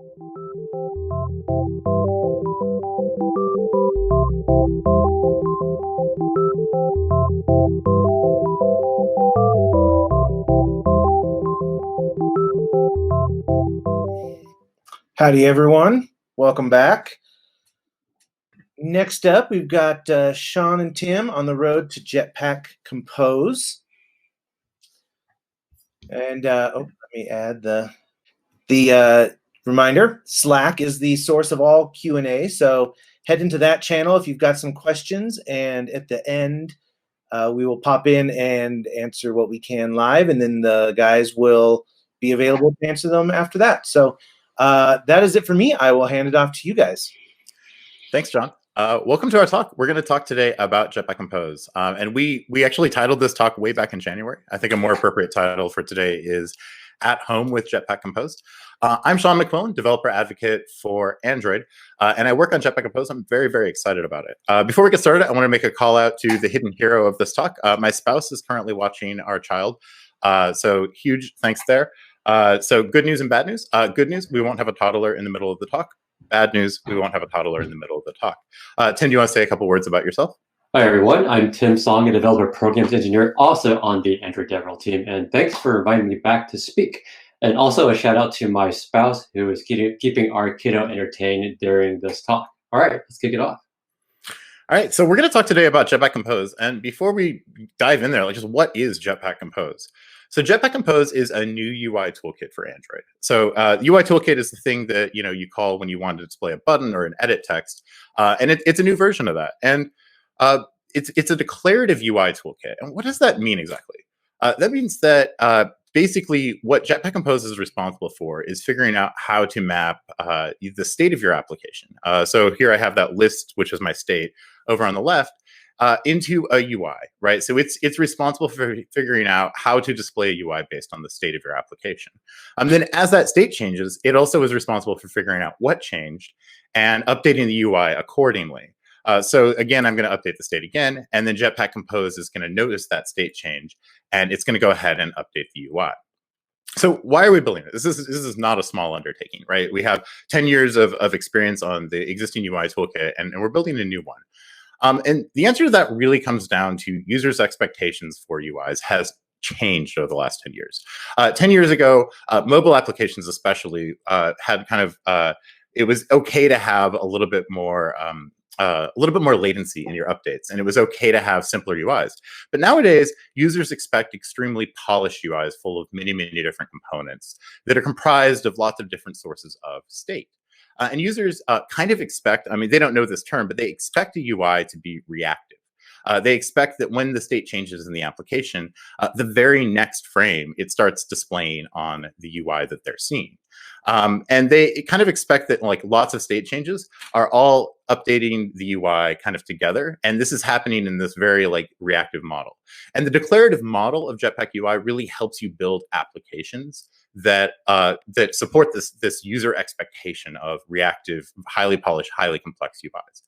Howdy, everyone. Welcome back. Next up, we've got Sean and Tim on the road to Jetpack Compose. And let me add the reminder. Slack is the source of all Q&A, so head into that channel if you've got some questions, and at the end, we will pop in and answer what we can live, and then the guys will be available to answer them after that. So that is it for me. I will hand it off to you guys. Thanks, John. Welcome to our talk. We're going to talk today about Jetpack Compose. And we actually titled this talk way back in January. I think a more appropriate title for today is At Home with Jetpack Compose. I'm Sean McQuillan, developer advocate for Android, and I work on Jetpack Compose. I'm very, very excited about it. Before we get started, I want to make a call out to the hidden hero of this talk. My spouse is currently watching our child, so huge thanks there. So good news and bad news. Good news, we won't have a toddler in the middle of the talk. Bad news, we won't have a toddler in the middle of the talk. Tim, do you want to say a couple words about yourself? Hi, everyone. I'm Tim Song, a developer programs engineer, also on the Android DevRel team. And thanks for inviting me back to speak. And also a shout out to my spouse who is keeping our kiddo entertained during this talk. All right, let's kick it off. All right, so we're going to talk today about Jetpack Compose. And before we dive in there, like, just what is Jetpack Compose? So Jetpack Compose is a new UI toolkit for Android. So UI toolkit is the thing that you call when you want to display a button or an edit text, and it's a new version of that. And it's a declarative UI toolkit. And what does that mean exactly? That means that basically what Jetpack Compose is responsible for is figuring out how to map the state of your application. So here I have that list, which is my state, over on the left. Into a UI, right? So it's responsible for figuring out how to display a UI based on the state of your application. Then as that state changes, it also is responsible for figuring out what changed and updating the UI accordingly. So again, I'm going to update the state again, and then Jetpack Compose is going to notice that state change, and it's going to go ahead and update the UI. So why are we building it? This is not a small undertaking, right? We have 10 years of experience on the existing UI toolkit, and we're building a new one. And the answer to that really comes down to users' expectations for UIs has changed over the last 10 years. 10 years ago, mobile applications especially had kind of, it was okay to have a little bit more latency in your updates, and it was okay to have simpler UIs. But nowadays, users expect extremely polished UIs full of many, many different components that are comprised of lots of different sources of state. And users kind of expect, I mean, they don't know this term, but they expect a UI to be reactive. They expect that when the state changes in the application, the very next frame, it starts displaying on the UI that they're seeing. And they kind of expect that like lots of state changes are all updating the UI kind of together. And this is happening in this very like reactive model. And the declarative model of Jetpack UI really helps you build applications that that support this user expectation of reactive, highly polished, highly complex UIs.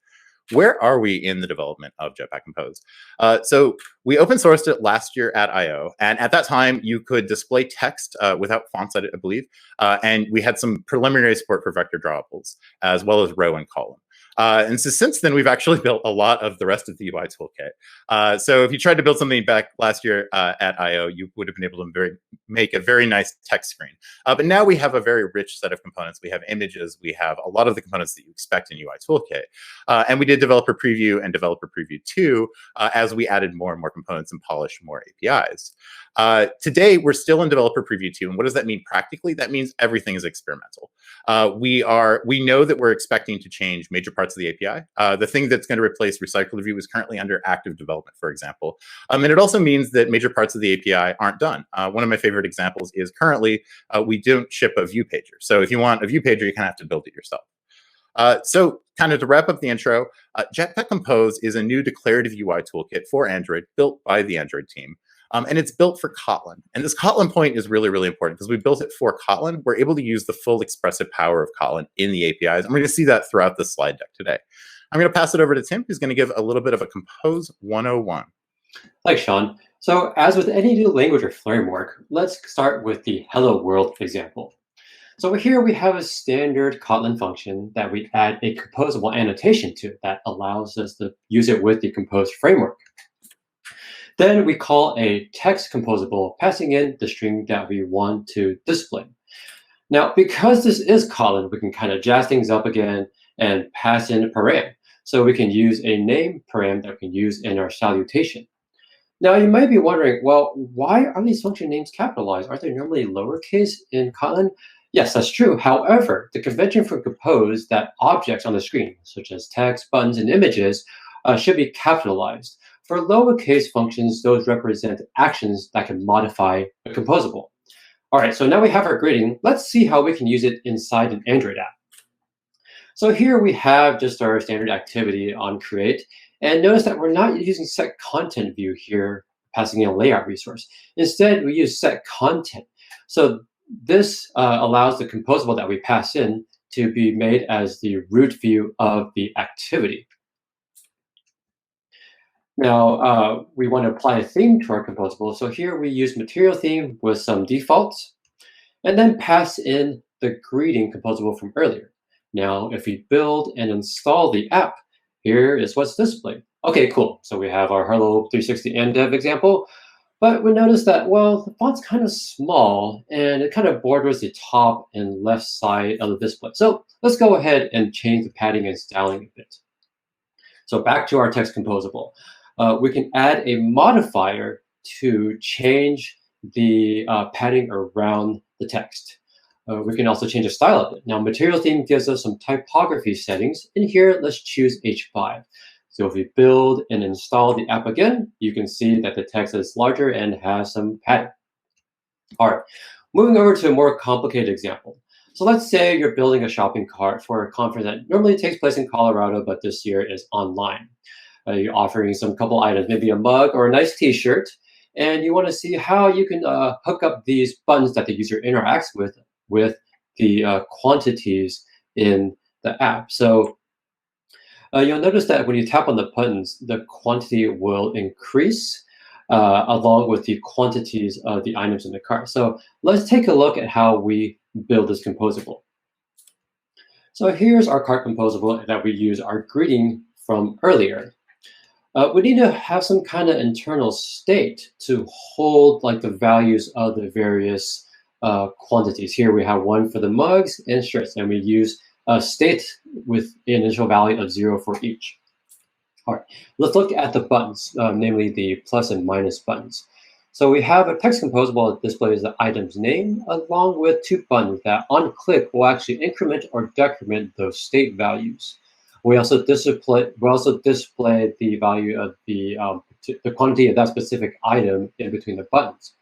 Where are we in the development of Jetpack Compose? So we open sourced it last year at I/O, and at that time you could display text without fonts, I believe, and we had some preliminary support for vector drawables as well as row and column. And so since then, we've actually built a lot of the rest of the UI toolkit. So if you tried to build something back last year at I/O, you would have been able to make a very nice text screen. But now we have a very rich set of components. We have images. We have a lot of the components that you expect in UI toolkit. And we did developer preview and developer preview 2 as we added more and more components and polished more APIs. Today, we're still in developer preview 2. And what does that mean practically? That means everything is experimental. We know that we're expecting to change major parts of the API. The thing that's going to replace recycle view is currently under active development, for example. And it also means that major parts of the API aren't done. One of my favorite examples is currently we don't ship a view pager. So if you want a view pager, you kind of have to build it yourself. So kind of to wrap up the intro, Jetpack Compose is a new declarative UI toolkit for Android built by the Android team. And it's built for Kotlin. And this Kotlin point is really, really important because we built it for Kotlin. We're able to use the full expressive power of Kotlin in the APIs. And we're going to see that throughout the slide deck today. I'm going to pass it over to Tim, who's going to give a little bit of a Compose 101. Thanks, Sean. So as with any new language or framework, let's start with the Hello World example. So here we have a standard Kotlin function that we add a composable annotation to that allows us to use it with the Compose framework. Then we call a text composable, passing in the string that we want to display. Now, because this is Kotlin, we can kind of jazz things up again and pass in a param. So we can use a name param that we can use in our salutation. Now, you might be wondering, well, why are these function names capitalized? Aren't they normally lowercase in Kotlin? Yes, that's true. However, the convention for Compose that objects on the screen, such as text, buttons, and images, should be capitalized. For lowercase functions, those represent actions that can modify a composable. All right, so now we have our greeting. Let's see how we can use it inside an Android app. So here we have just our standard activity on create. And notice that we're not using set content view here, passing in a layout resource. Instead, we use set content. So this allows the composable that we pass in to be made as the root view of the activity. Now, we want to apply a theme to our composable. So here we use material theme with some defaults, and then pass in the greeting composable from earlier. Now, if we build and install the app, here is what's displayed. Okay, cool. So we have our Hello 360 ndev example, but we notice that, well, the font's kind of small and it kind of borders the top and left side of the display. So let's go ahead and change the padding and styling a bit. So back to our text composable. We can add a modifier to change the padding around the text. We can also change the style of it. Now, material theme gives us some typography settings. And here, let's choose H5. So if we build and install the app again, you can see that the text is larger and has some padding. All right, moving over to a more complicated example. So let's say you're building a shopping cart for a conference that normally takes place in Colorado, but this year is online. You're offering some couple items, maybe a mug or a nice t-shirt, and you want to see how you can hook up these buttons that the user interacts with the quantities in the app. So you'll notice that when you tap on the buttons, the quantity will increase along with the quantities of the items in the cart. So let's take a look at how we build this composable. So here's our cart composable that we use our greeting from earlier. We need to have some kind of internal state to hold like the values of the various quantities. Here we have one for the mugs and shirts, and we use a state with an initial value of 0 for each. All right, let's look at the buttons, namely the plus and minus buttons. So we have a text composable that displays the item's name along with 2 buttons that on click will actually increment or decrement those state values. We also display the value of the quantity of that specific item in between the buttons.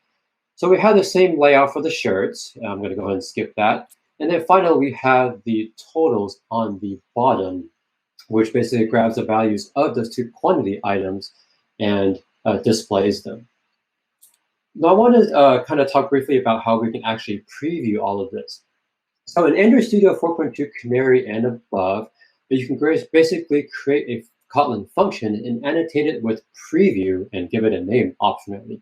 So we have the same layout for the shirts. I'm going to go ahead and skip that. And then finally, we have the totals on the bottom, which basically grabs the values of those 2 quantity items and displays them. Now I want to kind of talk briefly about how we can actually preview all of this. So in Android Studio 4.2 Canary and above, you can basically create a Kotlin function and annotate it with preview and give it a name optionally.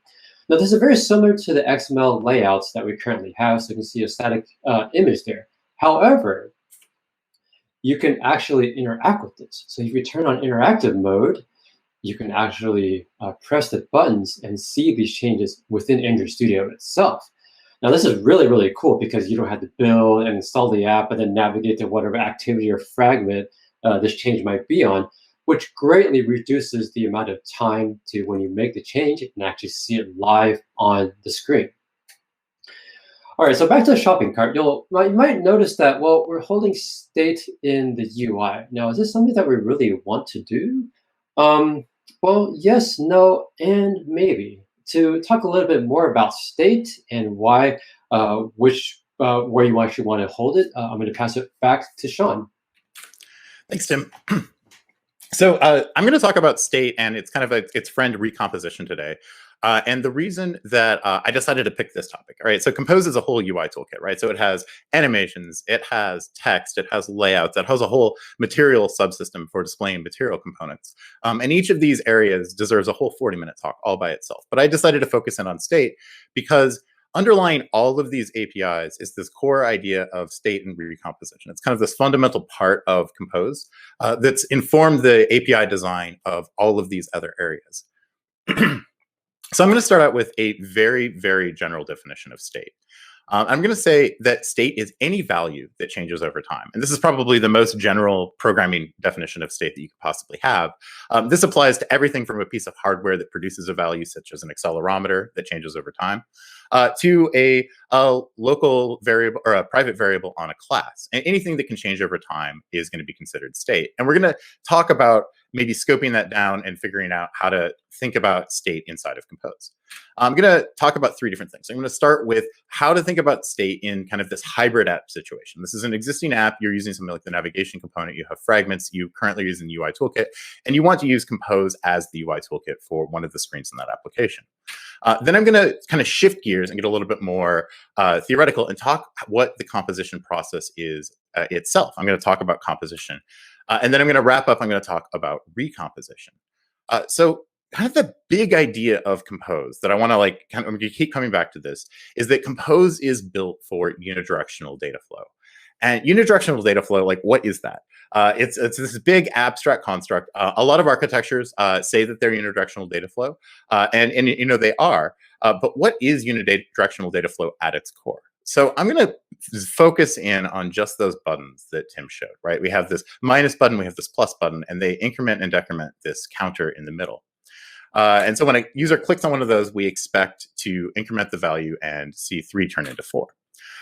Now, this is very similar to the XML layouts that we currently have, so you can see a static image there. However, you can actually interact with this. So if you turn on interactive mode, you can actually press the buttons and see these changes within Android Studio itself. Now, this is really, really cool because you don't have to build and install the app and then navigate to whatever activity or fragment this change might be on, which greatly reduces the amount of time to when you make the change and actually see it live on the screen. All right, so back to the shopping cart. You might notice that, well, we're holding state in the UI. Now, is this something that we really want to do? Well, yes, no, and maybe. To talk a little bit more about state and why, where you actually want to hold it, I'm going to pass it back to Sean. Thanks, Tim. So I'm going to talk about state and it's kind of its friend recomposition today. And the reason that I decided to pick this topic, all right, so Compose is a whole UI toolkit, right? So it has animations, it has text, it has layouts, it has a whole material subsystem for displaying material components. And each of these areas deserves a whole 40-minute talk all by itself. But I decided to focus in on state because underlying all of these APIs is this core idea of state and recomposition. It's kind of this fundamental part of Compose that's informed the API design of all of these other areas. So I'm going to start out with a very, very general definition of state. I'm going to say that state is any value that changes over time. And this is probably the most general programming definition of state that you could possibly have. This applies to everything from a piece of hardware that produces a value, such as an accelerometer that changes over time, to a local variable or a private variable on a class. And anything that can change over time is going to be considered state. And we're going to talk about maybe scoping that down and figuring out how to think about state inside of Compose. I'm going to talk about three different things. I'm going to start with how to think about state in kind of this hybrid app situation. This is an existing app. You're using something like the navigation component. You have fragments. You currently use an UI toolkit, and you want to use Compose as the UI toolkit for one of the screens in that application. Then I'm going to kind of shift gears and get a little bit more theoretical and talk what the composition process is itself. I'm going to talk about composition. And then I'm going to wrap up. I'm going to talk about recomposition. So kind of the big idea of Compose that I want to I'm going to keep coming back to this is that Compose is built for unidirectional data flow. And unidirectional data flow, what is that? It's this big abstract construct. A lot of architectures say that they're unidirectional data flow, and they are. But what is unidirectional data flow at its core? So I'm going to focus in on just those buttons that Tim showed, right? We have this minus button, we have this plus button, and they increment and decrement this counter in the middle. And so when a user clicks on one of those, we expect to increment the value and see 3 turn into 4.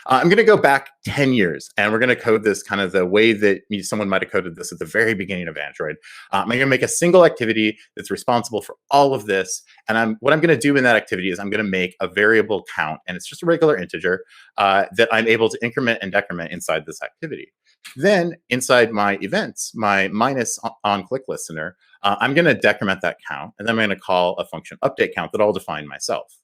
I'm going to go back 10 years, and we're going to code this kind of the way that someone might have coded this at the very beginning of Android. I'm going to make a single activity that's responsible for all of this. And what I'm going to do in that activity is I'm going to make a variable count, and it's just a regular integer that I'm able to increment and decrement inside this activity. Then inside my events, my minus on click listener, I'm going to decrement that count, and then I'm going to call a function update count that I'll define myself.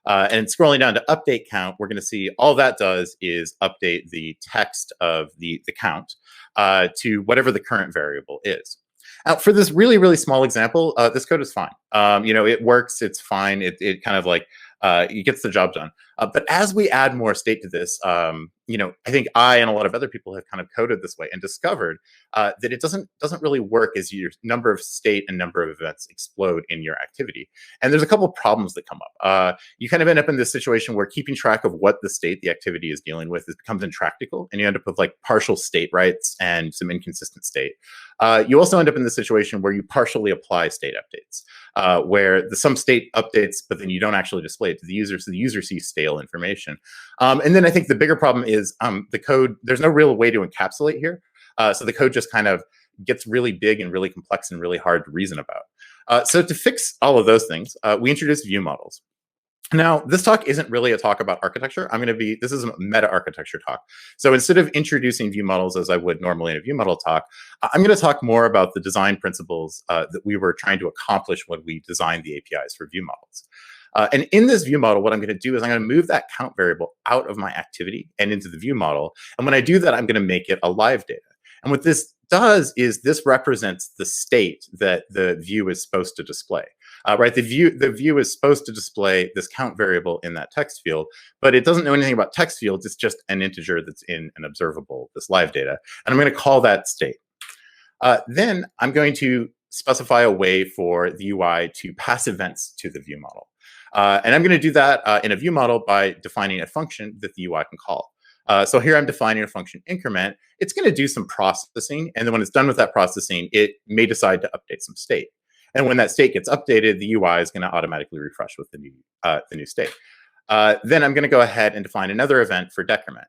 And scrolling down to update count, we're going to see all that does is update the text of the count to whatever the current variable is. Now, for this really, really small example, this code is fine. It works. It's fine. It kind of it gets the job done. But as we add more state to this, I think I and a lot of other people have kind of coded this way and discovered that it doesn't really work as your number of state and number of events explode in your activity. And there's a couple of problems that come up. You kind of end up in this situation where keeping track of what the state the activity is dealing with becomes intractable, and you end up with partial state writes and some inconsistent state. You also end up in the situation where you partially apply state updates, where some state updates, but then you don't actually display it to the user, so the user sees stale information. And then I think the bigger problem is the code, there's no real way to encapsulate here. So the code just kind of gets really big and really complex and really hard to reason about. So to fix all of those things, we introduced view models. Now, this talk isn't really a talk about architecture. This is a meta architecture talk. So instead of introducing view models as I would normally in a view model talk, I'm going to talk more about the design principles that we were trying to accomplish when we designed the APIs for view models. And in this view model, what I'm going to do is I'm going to move that count variable out of my activity and into the view model. And when I do that, I'm going to make it a live data. And what this does is this represents the state that the view is supposed to display. Right, the view is supposed to display this count variable in that text field, but it doesn't know anything about text fields. It's just an integer that's in an observable, this live data. And I'm going to call that state. Then I'm going to specify a way for the UI to pass events to the view model. And I'm going to do that in a view model by defining a function that the UI can call. So here I'm defining a function increment. It's going to do some processing, and then when it's done with that processing, it may decide to update some state. And when that state gets updated, the UI is going to automatically refresh with the new state. Then I'm going to go ahead and define another event for decrement.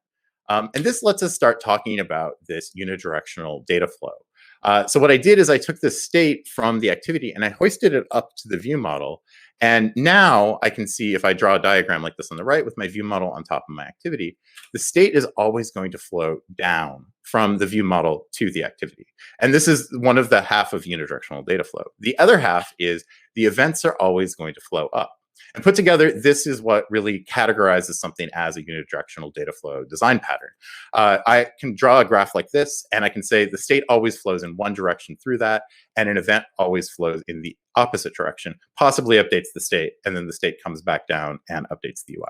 And this lets us start talking about this unidirectional data flow. So what I did is I took this state from the activity and I hoisted it up to the view model. And now I can see if I draw a diagram like this on the right with my view model on top of my activity, the state is always going to flow down from the view model to the activity. And this is one of the half of unidirectional data flow. The other half is the events are always going to flow up. And put together, this is what really categorizes something as a unidirectional data flow design pattern. I can draw a graph like this, and I can say the state always flows in one direction through that, and an event always flows in the opposite direction, possibly updates the state, and then the state comes back down and updates the UI.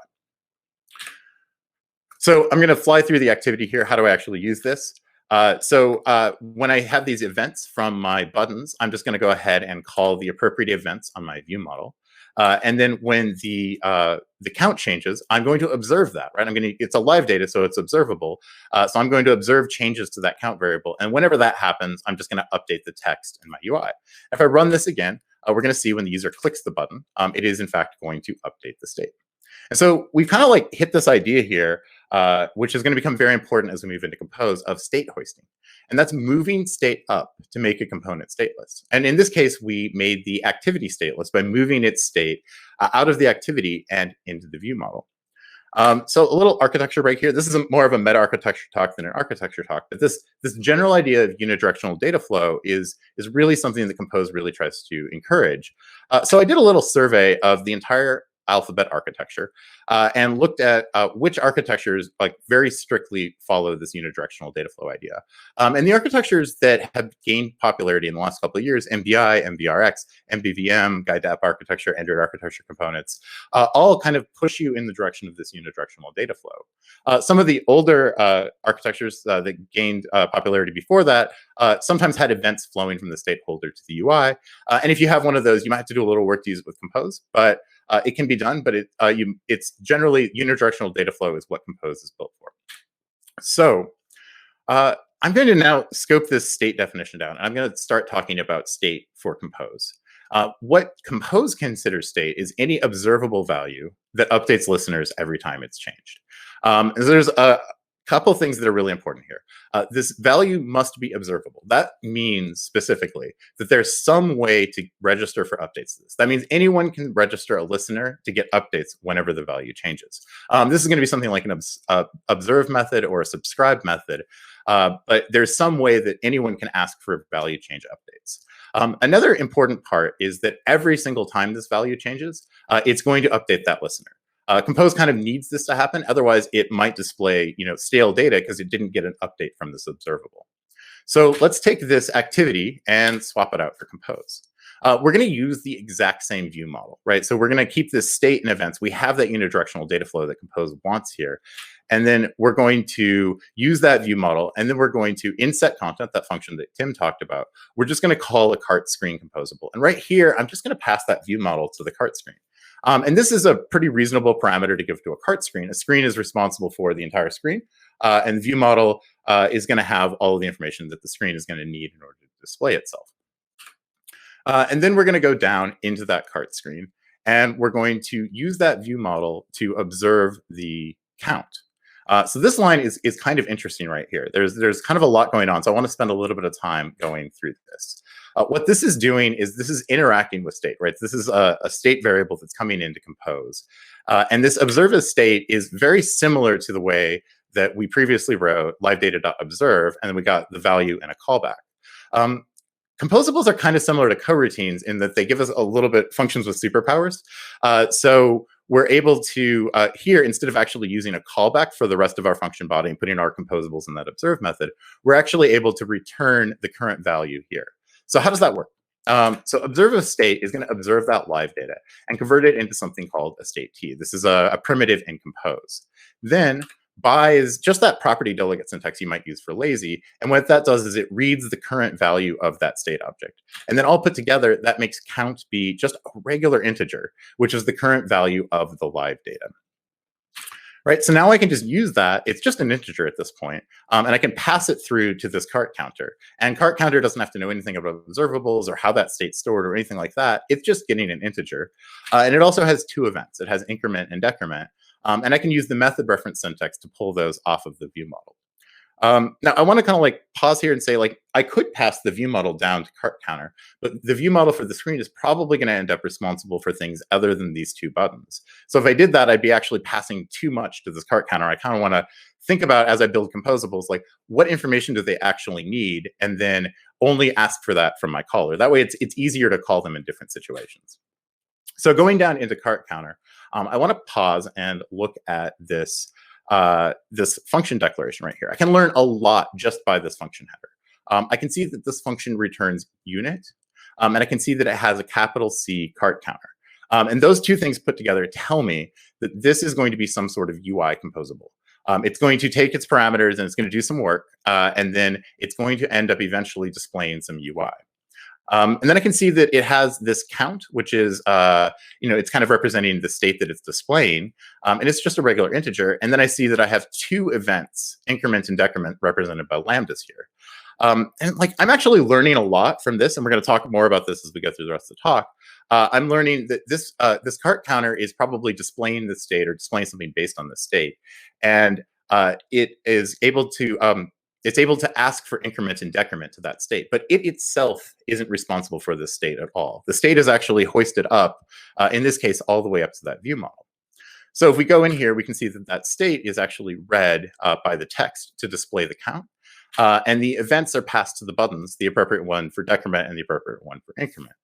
So I'm going to fly through the activity here. How do I actually use this? When I have these events from my buttons, I'm just going to go ahead and call the appropriate events on my view model. And then when the count changes, I'm going to observe that, right? It's a live data, so it's observable. So I'm going to observe changes to that count variable. And whenever that happens, I'm just going to update the text in my UI. If I run this again, we're going to see when the user clicks the button, it is in fact going to update the state. And so we've kind of like hit this idea here, which is going to become very important as we move into Compose, of state hoisting. And that's moving state up to make a component stateless. And in this case, we made the activity stateless by moving its state out of the activity and into the view model. So a little architecture break here. This is more of a meta architecture talk than an architecture talk, but this general idea of unidirectional data flow is really something that Compose really tries to encourage. So I did a little survey of the entire alphabet architecture and looked at which architectures like very strictly follow this unidirectional data flow idea. And the architectures that have gained popularity in the last couple of years, MDI, MVRX, MVVM, GuideApp architecture, Android architecture components, all kind of push you in the direction of this unidirectional data flow. Some of the older architectures that gained popularity before that sometimes had events flowing from the state holder to the UI. And if you have one of those, you might have to do a little work to use it with Compose, but it can be done, but it's generally unidirectional data flow is what Compose is built for. So I'm going to now scope this state definition down. I'm going to start talking about state for Compose. What Compose considers state is any observable value that updates listeners every time it's changed. There's a couple things that are really important here. This value must be observable. That means specifically that there's some way to register for updates to this. That means anyone can register a listener to get updates whenever the value changes. This is going to be something like an observe method or a subscribe method, but there's some way that anyone can ask for value change updates. Another important part is that every single time this value changes, it's going to update that listener. Compose kind of needs this to happen. Otherwise, it might display, stale data because it didn't get an update from this observable. So let's take this activity and swap it out for Compose. We're going to use the exact same view model, right? So we're going to keep this state and events. We have that unidirectional data flow that Compose wants here. And then we're going to use that view model. And then we're going to inset content, that function that Tim talked about. We're just going to call a cart screen composable. And right here, I'm just going to pass that view model to the cart screen. And this is a pretty reasonable parameter to give to a cart screen. A screen is responsible for the entire screen. And the view model is going to have all of the information that the screen is going to need in order to display itself. And then we're going to go down into that cart screen. And we're going to use that view model to observe the count. So this line is kind of interesting right here. There's kind of a lot going on. So I want to spend a little bit of time going through this. What this is doing is this is interacting with state, right? This is a state variable that's coming into Compose. And this observe as state is very similar to the way that we previously wrote livedata.observe, and then we got the value and a callback. Composables are kind of similar to coroutines in that they give us a little bit functions with superpowers. So we're able to, here, instead of actually using a callback for the rest of our function body and putting our composables in that observe method, we're actually able to return the current value here. So how does that work? So observe a state is going to observe that live data and convert it into something called a state T. This is a primitive in Compose. Then by is just that property delegate syntax you might use for lazy. And what that does is it reads the current value of that state object. And then all put together, that makes count be just a regular integer, which is the current value of the live data. Right, so now I can just use that. It's just an integer at this point, and I can pass it through to this cart counter. And cart counter doesn't have to know anything about observables or how that state's stored or anything like that. It's just getting an integer. And it also has two events. It has increment and decrement. And I can use the method reference syntax to pull those off of the view model. Now, I want to kind of like pause here and say, like, I could pass the view model down to cart counter, but the view model for the screen is probably going to end up responsible for things other than these two buttons. So if I did that, I'd be actually passing too much to this cart counter. I kind of want to think about, as I build composables, like what information do they actually need, and then only ask for that from my caller. That way, it's easier to call them in different situations. So going down into cart counter, I want to pause and look at this this function declaration right here. I can learn a lot just by this function header. I can see that this function returns unit, and I can see that it has a capital C cart counter. And those two things put together tell me that this is going to be some sort of UI composable. It's going to take its parameters and it's going to do some work, and then it's going to end up eventually displaying some UI. And then I can see that it has this count, which is, it's kind of representing the state that it's displaying, and it's just a regular integer. And then I see that I have two events, increment and decrement, represented by lambdas here. And like, I'm actually learning a lot from this, and we're going to talk more about this as we go through the rest of the talk. I'm learning that this cart counter is probably displaying the state or displaying something based on the state, and it is able to it's able to ask for increment and decrement to that state, but it itself isn't responsible for this state at all. The state is actually hoisted up, in this case, all the way up to that view model. So if we go in here, we can see that that state is actually read by the text to display the count. And the events are passed to the buttons, the appropriate one for decrement and the appropriate one for increment.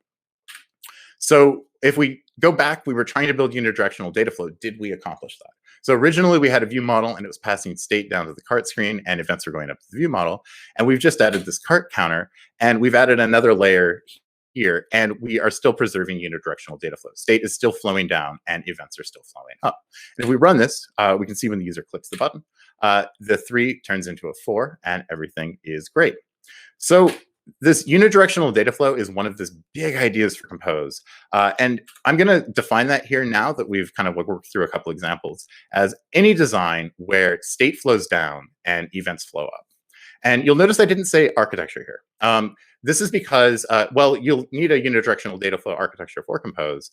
So if we go back, we were trying to build unidirectional data flow. Did we accomplish that? So originally we had a view model and it was passing state down to the cart screen and events are going up to the view model. And we've just added this cart counter and we've added another layer here, and we are still preserving unidirectional data flow. State is still flowing down and events are still flowing up. And if we run this, we can see when the user clicks the button, the 3 turns into a 4 and everything is great. So this unidirectional data flow is one of the big ideas for Compose. And I'm going to define that here now that we've kind of worked through a couple examples as any design where state flows down and events flow up. And you'll notice I didn't say architecture here. This is because, well, you'll need a unidirectional data flow architecture for Compose.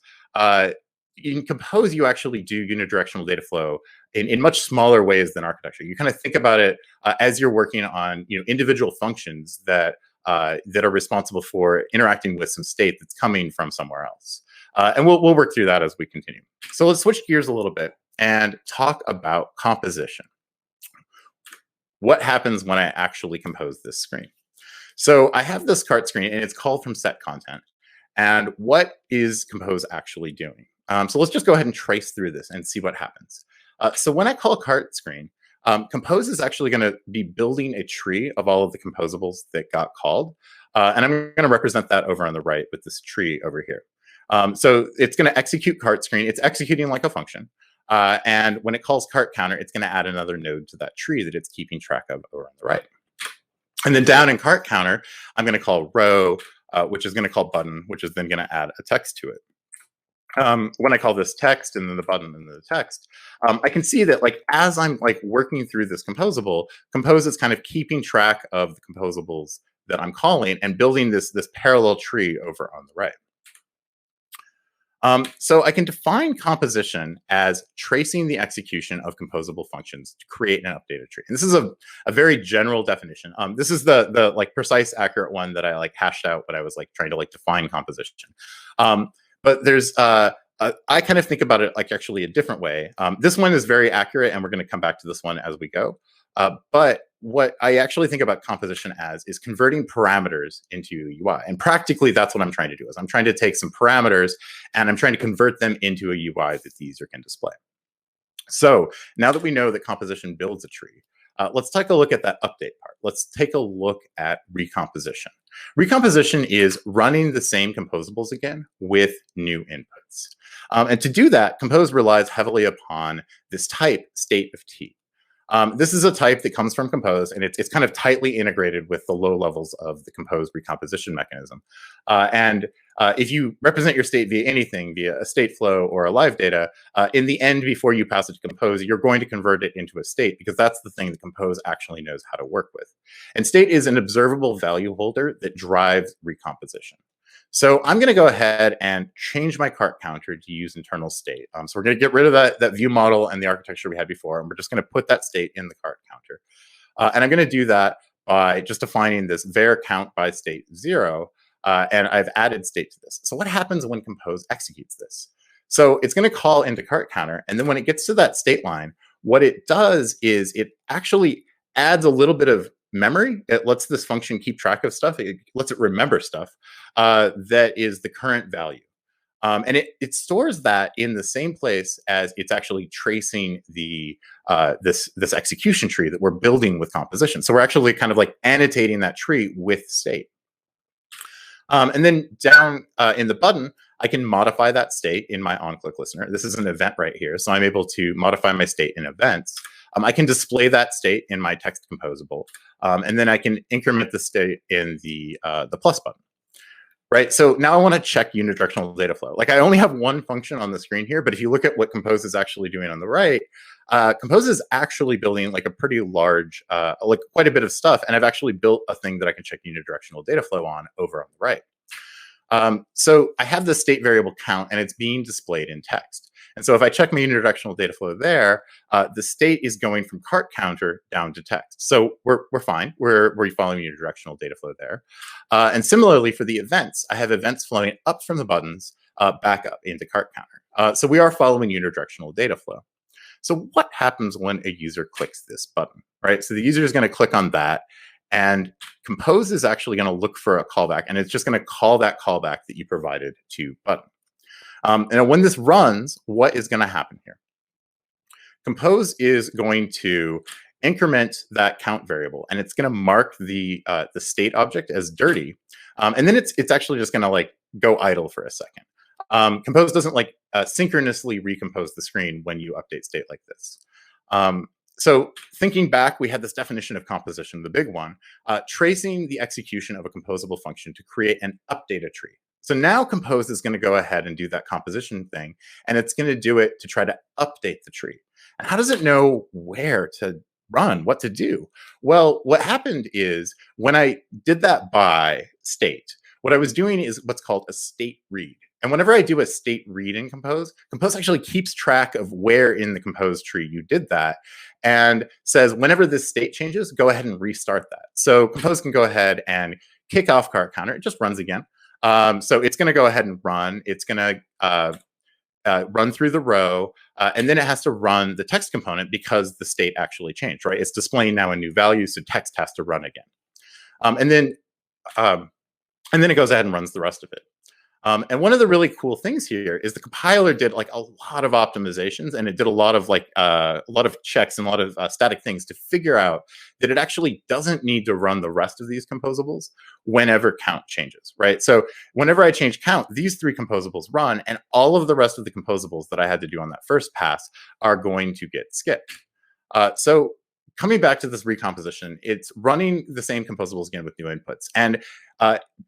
In Compose, you actually do unidirectional data flow in much smaller ways than architecture. You kind of think about it as you're working on individual functions that are responsible for interacting with some state that's coming from somewhere else. And we'll work through that as we continue. So let's switch gears a little bit and talk about composition. What happens when I actually compose this screen? So I have this cart screen and it's called from set content. And what is Compose actually doing? So let's just go ahead and trace through this and see what happens. So when I call cart screen, Compose is actually going to be building a tree of all of the composables that got called. And I'm going to represent that over on the right with this tree over here. So it's going to execute cart screen. It's executing like a function. And when it calls cart counter, it's going to add another node to that tree that it's keeping track of over on the right. And then down in cart counter, I'm going to call row, which is going to call button, which is then going to add a text to it. When I call this text and then the button and the text, I can see that like as I'm like working through this composable, Compose is kind of keeping track of the composables that I'm calling and building this parallel tree over on the right. So I can define composition as tracing the execution of composable functions to create an updated tree. And this is a very general definition. This is the like precise, accurate one that I like hashed out when I was like trying to like define composition. But there's, I kind of think about it like actually a different way. This one is very accurate, and we're going to come back to this one as we go. But what I actually think about composition as is converting parameters into UI. And practically, that's what I'm trying to do. Is I'm trying to take some parameters, and I'm trying to convert them into a UI that the user can display. So now that we know that composition builds a tree, let's take a look at that update part. Let's take a look at recomposition. Recomposition is running the same composables again with new inputs. And to do that, Compose relies heavily upon this type, state of t. This is a type that comes from Compose, and it's kind of tightly integrated with the low levels of the Compose recomposition mechanism. If you represent your state via anything, via a state flow or a live data, in the end, before you pass it to Compose, you're going to convert it into a state because that's the thing that Compose actually knows how to work with. And state is an observable value holder that drives recomposition. So I'm going to go ahead and change my cart counter to use internal state. So we're going to get rid of that view model and the architecture we had before, and we're just going to put that state in the cart counter. And I'm going to do that by just defining this var count by state 0, and I've added state to this. So what happens when Compose executes this? So it's going to call into cart counter, and then when it gets to that state line, what it does is it actually adds a little bit of memory. It lets this function keep track of stuff. It lets it remember stuff that is the current value. And it stores that in the same place as it's actually tracing the this execution tree that we're building with composition. So we're actually kind of like annotating that tree with state. And then down in the button, I can modify that state in my onClick listener. This is an event right here. So I'm able to modify my state in events. I can display that state in my text composable, and then I can increment the state in the plus button. Right, so now I want to check unidirectional data flow. Like I only have one function on the screen here, but if you look at what Compose is actually doing on the right, Compose is actually building like a pretty large, like quite a bit of stuff. And I've actually built a thing that I can check unidirectional data flow on over on the right. So I have the state variable count and it's being displayed in text. And so if I check my unidirectional data flow there, the state is going from cart counter down to text. So we're fine. We're following unidirectional data flow there. And similarly for the events, I have events flowing up from the buttons back up into cart counter. So we are following unidirectional data flow. So what happens when a user clicks this button, right? So the user is going to click on that. And Compose is actually going to look for a callback, and it's just going to call that callback that you provided to button. And when this runs, what is going to happen here? Compose is going to increment that count variable, and it's going to mark the state object as dirty, and then it's actually just going to like go idle for a second. Compose doesn't like synchronously recompose the screen when you update state like this. So thinking back, we had this definition of composition, the big one, tracing the execution of a composable function to create and update a tree. So now Compose is going to go ahead and do that composition thing, and it's going to do it to try to update the tree. And how does it know where to run, what to do? Well, what happened is when I did that by state, what I was doing is what's called a state read. And whenever I do a state read in Compose, Compose actually keeps track of where in the Compose tree you did that and says, whenever this state changes, go ahead and restart that. So Compose can go ahead and kick off cart counter. It just runs again. So it's going to go ahead and run. It's going to run through the row, and then it has to run the text component because the state actually changed, right? It's displaying now a new value, so text has to run again. And then it goes ahead and runs the rest of it. And one of the really cool things here is the compiler did like a lot of optimizations, and it did a lot of checks and a lot of static things to figure out that it actually doesn't need to run the rest of these composables whenever count changes, right? So whenever I change count, these three composables run, and all of the rest of the composables that I had to do on that first pass are going to get skipped. So coming back to this recomposition, it's running the same composables again with new inputs. And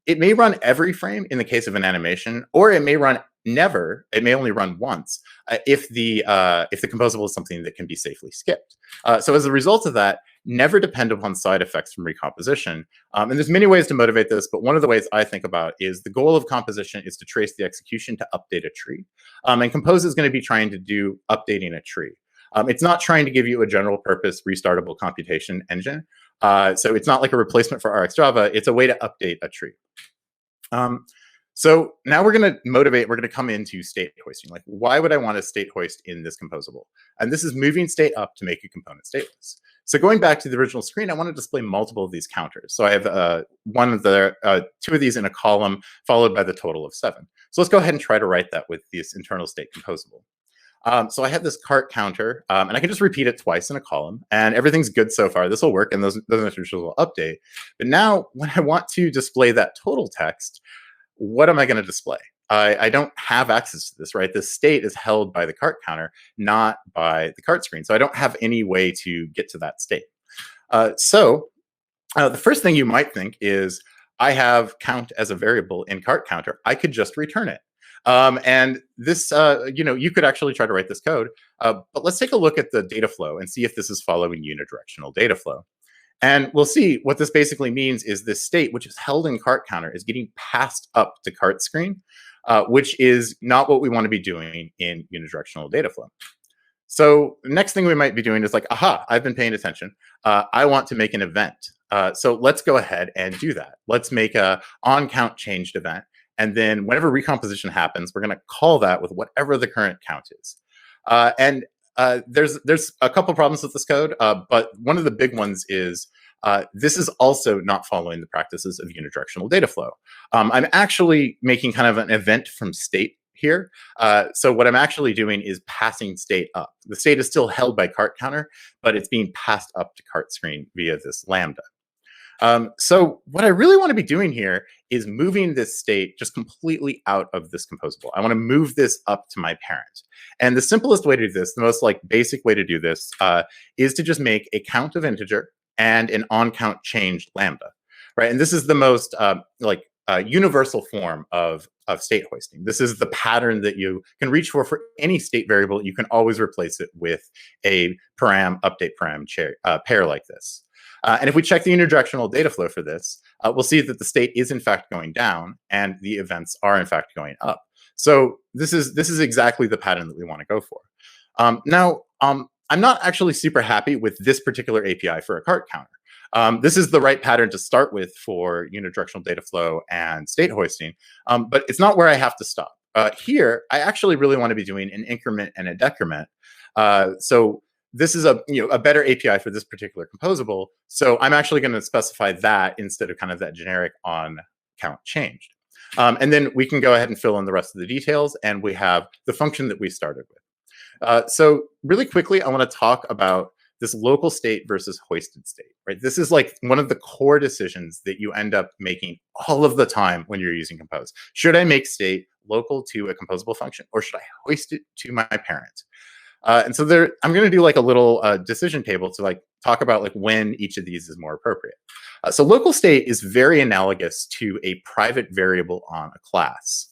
it may run every frame in the case of an animation, or it may run never. It may only run once if the composable is something that can be safely skipped. So as a result of that, never depend upon side effects from recomposition. And there's many ways to motivate this, but one of the ways I think about is the goal of composition is to trace the execution to update a tree. And Compose is going to be trying to do updating a tree. It's not trying to give you a general purpose restartable computation engine. So it's not like a replacement for RxJava. It's a way to update a tree. So now we're going to come into state hoisting. Like, why would I want a state hoist in this composable? And this is moving state up to make a component stateless. So going back to the original screen, I want to display multiple of these counters. So I have two of these in a column followed by the total of 7. So let's go ahead and try to write that with this internal state composable. So I have this cart counter, and I can just repeat it twice in a column, and everything's good so far. This will work, and those measures will update. But now, when I want to display that total text, what am I going to display? I don't have access to this, right? This state is held by the cart counter, not by the cart screen. So I don't have any way to get to that state. So the first thing you might think is, I have count as a variable in cart counter. I could just return it. And this, you could actually try to write this code, but let's take a look at the data flow and see if this is following unidirectional data flow. And we'll see what this basically means is this state, which is held in cart counter, is getting passed up to cart screen, which is not what we want to be doing in unidirectional data flow. So the next thing we might be doing is like, aha, I've been paying attention. I want to make an event. So let's go ahead and do that. Let's make a on-count changed event. And then whenever recomposition happens, we're going to call that with whatever the current count is. There's a couple problems with this code, but one of the big ones is this is also not following the practices of unidirectional data flow. I'm actually making kind of an event from state here. So what I'm actually doing is passing state up. The state is still held by cart counter, but it's being passed up to cart screen via this lambda. So what I really want to be doing here is moving this state just completely out of this composable. I want to move this up to my parent. And the simplest way to do this, the most like basic way to do this, is to just make a count of integer and an on count changed lambda, right? And this is the most universal form of state hoisting. This is the pattern that you can reach for any state variable. You can always replace it with a param update param pair like this. And if we check the unidirectional data flow for this, we'll see that the state is in fact going down and the events are in fact going up. So this is exactly the pattern that we want to go for. Now, I'm not actually super happy with this particular API for a cart counter. This is the right pattern to start with for unidirectional data flow and state hoisting, but it's not where I have to stop. Here, I actually really want to be doing an increment and a decrement. So this is a better API for this particular composable. So I'm actually going to specify that instead of kind of that generic on count changed. And then we can go ahead and fill in the rest of the details, and we have the function that we started with. So really quickly, I want to talk about this local state versus hoisted state, right? This is like one of the core decisions that you end up making all of the time when you're using Compose. Should I make state local to a composable function, or should I hoist it to my parent? And so there, I'm going to do like a little decision table to like talk about like when each of these is more appropriate. So local state is very analogous to a private variable on a class.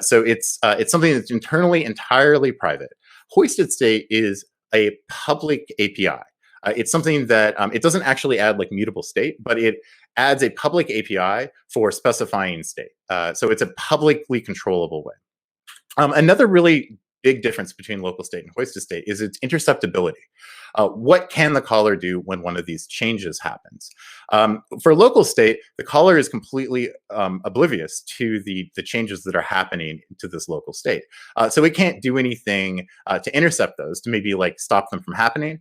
So it's something that's internally entirely private. Hoisted state is a public API. It's something that it doesn't actually add like mutable state, but it adds a public API for specifying state. So it's a publicly controllable way. Another really big difference between local state and hoisted state is its interceptability. What can the caller do when one of these changes happens? For local state, the caller is completely oblivious to the changes that are happening to this local state. So it can't do anything to intercept those, to maybe like stop them from happening,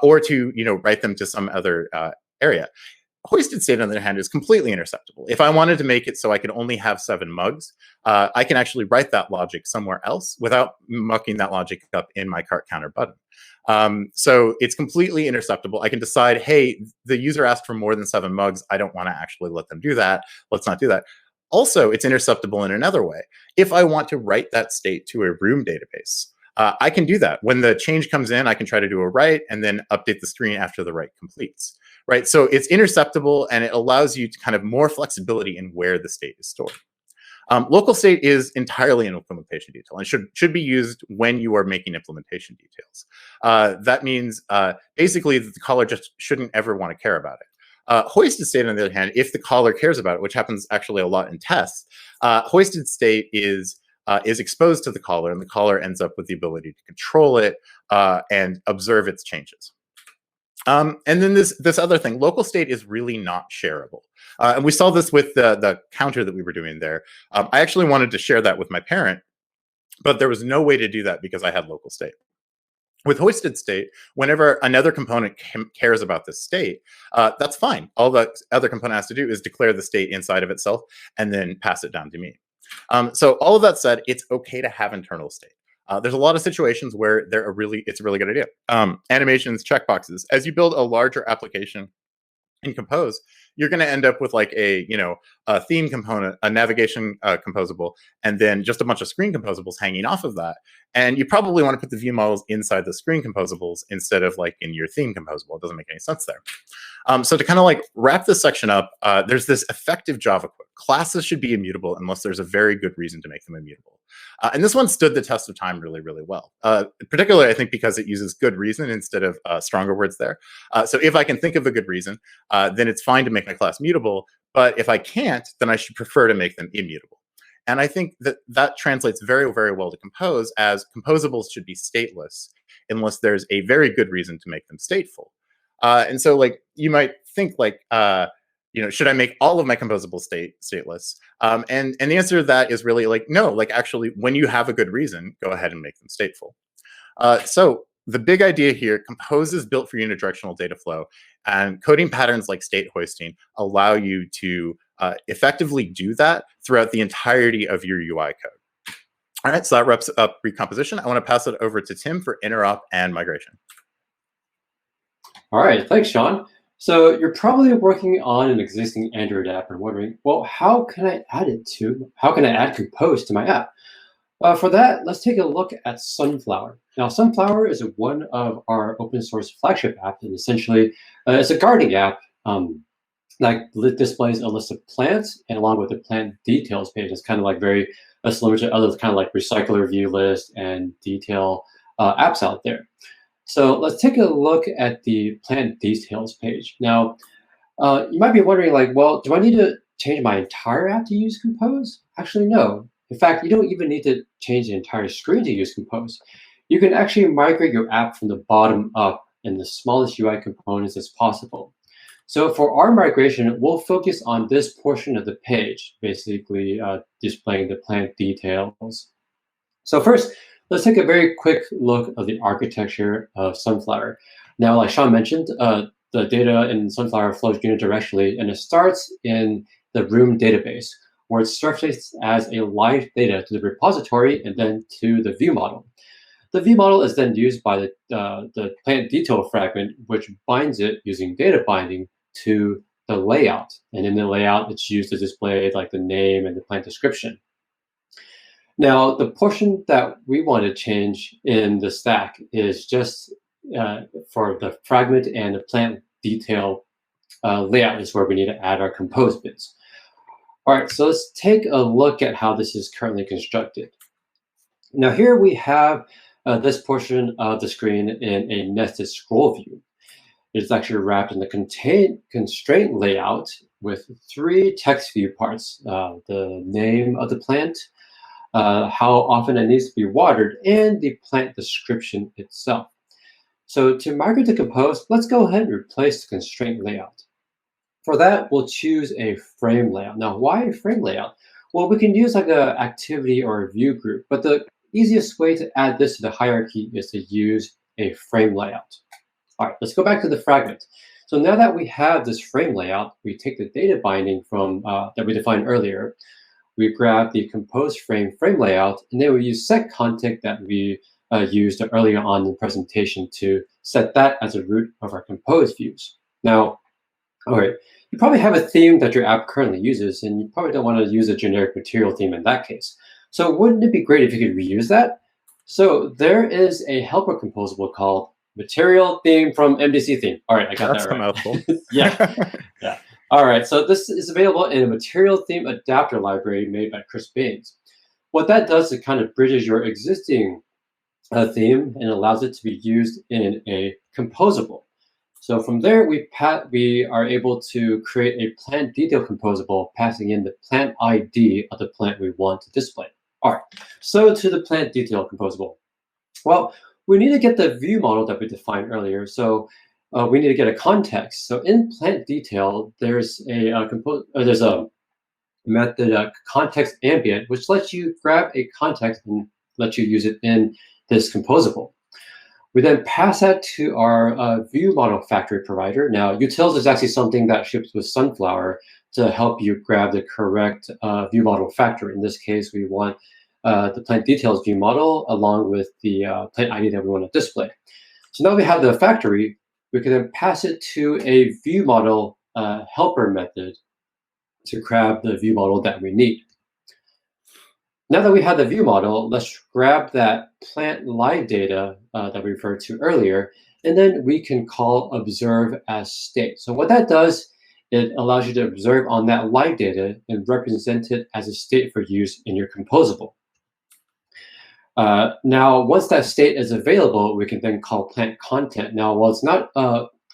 or to write them to some other area. Hoisted state, on the other hand, is completely interceptable. If I wanted to make it so I could only have 7 mugs, I can actually write that logic somewhere else without mucking that logic up in my cart counter button. So it's completely interceptable. I can decide, hey, the user asked for more than 7 mugs. I don't want to actually let them do that. Let's not do that. Also, it's interceptable in another way. If I want to write that state to a room database, I can do that. When the change comes in, I can try to do a write and then update the screen after the write completes. Right, so it's interceptable and it allows you to kind of more flexibility in where the state is stored. Local state is entirely an implementation detail and should be used when you are making implementation details. That means basically that the caller just shouldn't ever want to care about it. Hoisted state, on the other hand, if the caller cares about it, which happens actually a lot in tests, hoisted state is exposed to the caller, and the caller ends up with the ability to control it and observe its changes. And then this other thing, local state is really not shareable. And we saw this with the counter that we were doing there. I actually wanted to share that with my parent, but there was no way to do that because I had local state. With hoisted state, whenever another component cares about this state, that's fine. All the other component has to do is declare the state inside of itself and then pass it down to me. So all of that said, it's okay to have internal state. There's a lot of situations where it's a really good idea. Animations, checkboxes. As you build a larger application in Compose, you're going to end up with like a theme component, a navigation composable, and then just a bunch of screen composables hanging off of that. And you probably want to put the view models inside the screen composables instead of like in your theme composable. It doesn't make any sense there. So to kind of like wrap this section up, there's this effective Java quote. Classes should be immutable unless there's a very good reason to make them immutable. And this one stood the test of time really, really well. Particularly, I think, because it uses good reason instead of stronger words there. So if I can think of a good reason, then it's fine to make my class mutable. But if I can't, then I should prefer to make them immutable. And I think that translates very, very well to Compose, as composables should be stateless unless there's a very good reason to make them stateful. And so, like, you might think, like, should I make all of my composable stateless? And the answer to that is really like, no, like actually, when you have a good reason, go ahead and make them stateful. So the big idea here, Compose is built for unidirectional data flow, and coding patterns like state hoisting allow you to effectively do that throughout the entirety of your UI code. All right, so that wraps up Recomposition. I want to pass it over to Tim for interop and migration. All right, thanks, Sean. So you're probably working on an existing Android app and wondering, well, how can I add Compose to my app? For that, let's take a look at Sunflower. Now, Sunflower is one of our open source flagship apps, and essentially it's a gardening app that displays a list of plants, and along with the plant details page. It's kind of like very similar to other kind of like recycler view list and detail apps out there. So let's take a look at the plant details page. Now, you might be wondering, like, well, do I need to change my entire app to use Compose? Actually, no. In fact, you don't even need to change the entire screen to use Compose. You can actually migrate your app from the bottom up in the smallest UI components as possible. So for our migration, we'll focus on this portion of the page, basically displaying the plant details. So first, let's take a very quick look of the architecture of Sunflower. Now, like Sean mentioned, the data in Sunflower flows unidirectionally, and it starts in the room database, where it's surfaced as a live data to the repository and then to the view model. The view model is then used by the plant detail fragment, which binds it using data binding to the layout. And in the layout, it's used to display like the name and the plant description. Now, the portion that we want to change in the stack is just for the fragment and the plant detail layout is where we need to add our compose bits. All right, so let's take a look at how this is currently constructed. Now here we have this portion of the screen in a nested scroll view. It's actually wrapped in the constraint layout with 3 text view parts, the name of the plant, how often it needs to be watered, and the plant description itself. So to migrate to Compose, let's go ahead and replace the constraint layout. For that, we'll choose a frame layout. Now, why a frame layout? Well, we can use like an activity or a view group, but the easiest way to add this to the hierarchy is to use a frame layout. All right, let's go back to the fragment. So now that we have this frame layout, we take the data binding from that we defined earlier. We grab the compose frame layout, and then we use set content that we used earlier on in the presentation to set that as a root of our compose views. Now, all right, you probably have a theme that your app currently uses, and you probably don't want to use a generic material theme in that case. So wouldn't it be great if you could reuse that? So there is a helper composable called material theme from MDC theme. All right, I got that right. That's a mouthful. Yeah. All right, so this is available in a material theme adapter library made by Chris Baines. What that does is it kind of bridges your existing theme and allows it to be used in a composable. So from there, we are able to create a plant detail composable, passing in the plant ID of the plant we want to display. All right, so to the plant detail composable. Well, we need to get the view model that we defined earlier. So we need to get a context. So in plant detail, there's a method context ambient, which lets you grab a context and let you use it in this composable. We then pass that to our view model factory provider. Now, utils is actually something that ships with Sunflower to help you grab the correct view model factory. In this case, we want the plant details view model along with the plant ID that we want to display. So now we have the factory. We can then pass it to a view model helper method to grab the view model that we need. Now that we have the view model, let's grab that plant live data that we referred to earlier, and then we can call observe as state. So what that does, it allows you to observe on that live data and represent it as a state for use in your composable. Now, once that state is available, we can then call plant content. Now, while it's not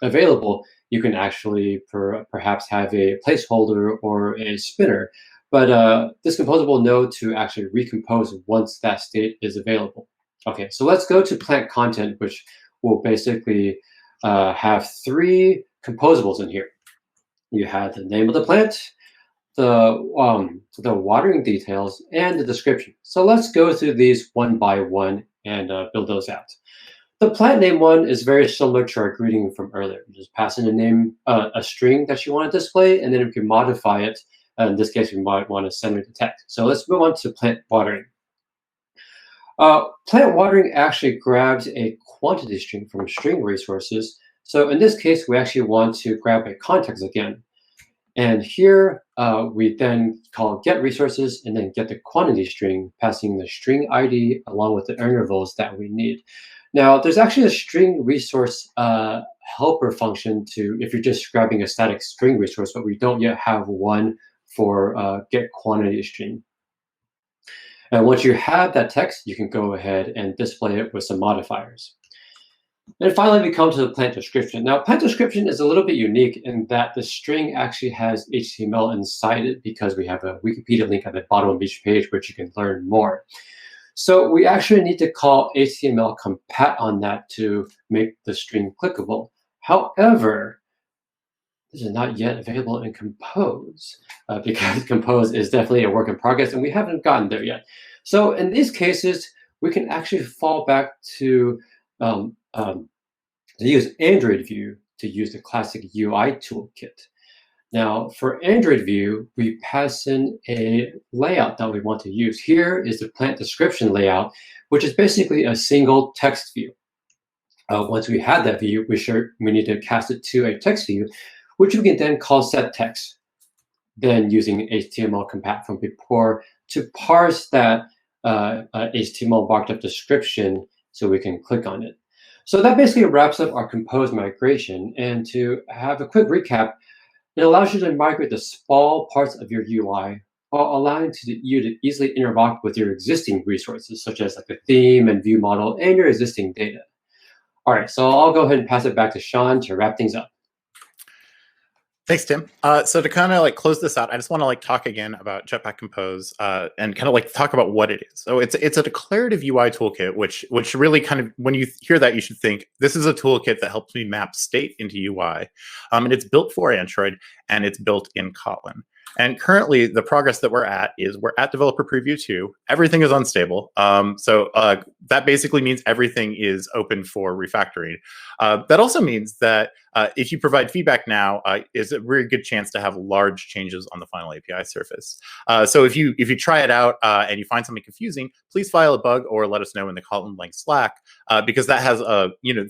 available, you can actually perhaps have a placeholder or a spinner. But this composable will know to actually recompose once that state is available. Okay, so let's go to plant content, which will basically have 3 composables in here. You have the name of the plant, the watering details, and the description. So let's go through these one by one and build those out. The plant name one is very similar to our greeting from earlier. You just pass in a name, a string that you want to display, and then we can modify it. In this case, we might want to center the text. So let's move on to plant watering. Plant watering actually grabs a quantity string from string resources. So in this case, we actually want to grab a context again. And here we then call get resources and then get the quantity string, passing the string ID along with the intervals that we need. Now, there's actually a string resource helper function to if you're just grabbing a static string resource, but we don't yet have one for get quantity string. And once you have that text, you can go ahead and display it with some modifiers. And finally, we come to the plant description. Now, plant description is a little bit unique in that the string actually has HTML inside it because we have a Wikipedia link at the bottom of each page, which you can learn more. So we actually need to call HTML compat on that to make the string clickable. However, this is not yet available in Compose because Compose is definitely a work in progress and we haven't gotten there yet. So in these cases, we can actually fall back to use Android View to use the classic UI toolkit. Now, for Android View, we pass in a layout that we want to use. Here is the plant description layout, which is basically a single text view. Once we have that view, we need to cast it to a text view, which we can then call set text. Then using HTML compat from before to parse that HTML marked up description so we can click on it. So that basically wraps up our Compose migration. And to have a quick recap, it allows you to migrate the small parts of your UI while allowing you to easily interact with your existing resources, such as like the theme and view model and your existing data. All right, so I'll go ahead and pass it back to Sean to wrap things up. Thanks, Tim. So to kind of like close this out, I just want to like talk again about Jetpack Compose and kind of like talk about what it is. So it's a declarative UI toolkit, which really kind of, when you hear that, you should think this is a toolkit that helps me map state into UI. And it's built for Android and it's built in Kotlin. And currently, the progress that we're at developer preview 2. Everything is unstable. So that basically means everything is open for refactoring. That also means that if you provide feedback now, is a very good chance to have large changes on the final API surface. So if you try it out and you find something confusing, please file a bug or let us know in the Kotlin link Slack, because that has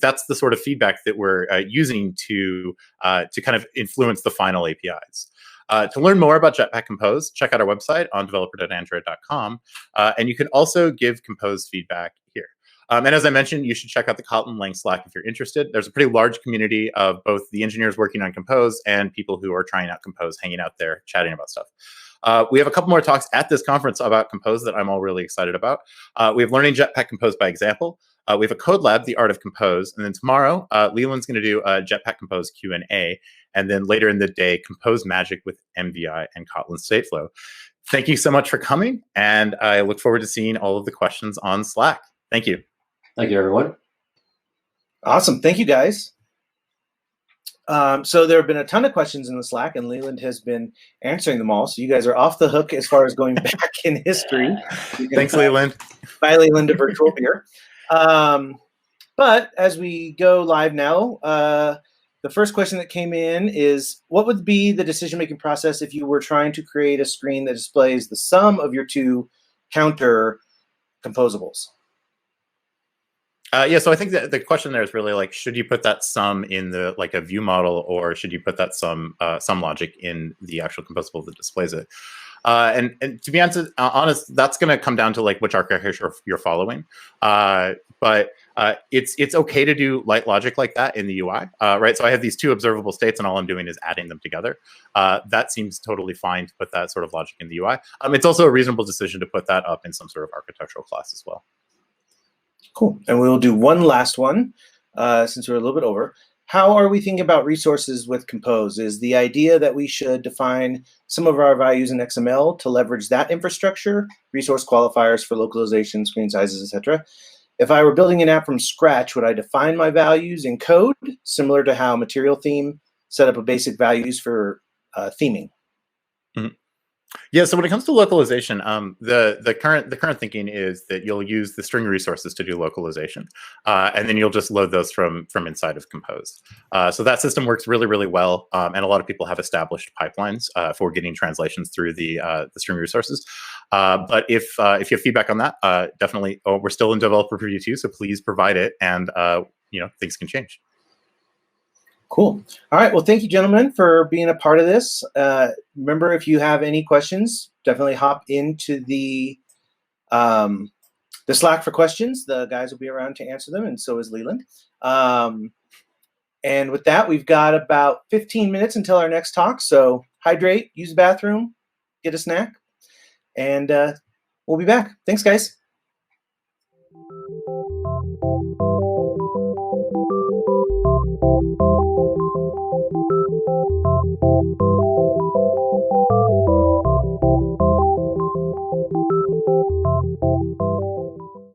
that's the sort of feedback that we're using to kind of influence the final APIs. To learn more about Jetpack Compose, check out our website on developer.android.com. And you can also give Compose feedback here. And as I mentioned, you should check out the Kotlin Lang Slack if you're interested. There's a pretty large community of both the engineers working on Compose and people who are trying out Compose, hanging out there, chatting about stuff. We have a couple more talks at this conference about Compose that I'm all really excited about. We have Learning Jetpack Compose by Example. We have a code lab, The Art of Compose. And then tomorrow, Leland's going to do a Jetpack Compose Q&A. And then later in the day, Compose Magic with MVI and Kotlin Stateflow. Thank you so much for coming. And I look forward to seeing all of the questions on Slack. Thank you. Thank you, everyone. Awesome. Thank you, guys. So there have been a ton of questions in the Slack, and Leland has been answering them all. So you guys are off the hook as far as going back in history. Thanks, Leland. Bye, Leland, a virtual beer. But as we go live now, the first question that came in is, what would be the decision-making process if you were trying to create a screen that displays the sum of your two counter composables? Yeah, so I think that the question there is really like, should you put that sum in the like a view model, or should you put that sum logic in the actual composable that displays it? And to be honest, that's going to come down to like which architecture you're following. But it's okay to do light logic like that in the UI, right? So I have these two observable states, and all I'm doing is adding them together. That seems totally fine to put that sort of logic in the UI. It's also a reasonable decision to put that up in some sort of architectural class as well. Cool. And we'll do one last one since we're a little bit over. How are we thinking about resources with Compose? Is the idea that we should define some of our values in XML to leverage that infrastructure, resource qualifiers for localization, screen sizes, etc.? If I were building an app from scratch, would I define my values in code, similar to how Material Theme set up a basic values for theming? Mm-hmm. Yeah, so when it comes to localization, the current thinking is that you'll use the string resources to do localization, and then you'll just load those from inside of Compose. So that system works really, really well, and a lot of people have established pipelines for getting translations through the string resources. But if you have feedback on that, definitely, we're still in developer preview 2, so please provide it, and things can change. Cool. All right. Well, thank you, gentlemen, for being a part of this. Remember, if you have any questions, definitely hop into the Slack for questions. The guys will be around to answer them, and so is Leland. And with that, we've got about 15 minutes until our next talk. So hydrate, use the bathroom, get a snack, and we'll be back. Thanks, guys.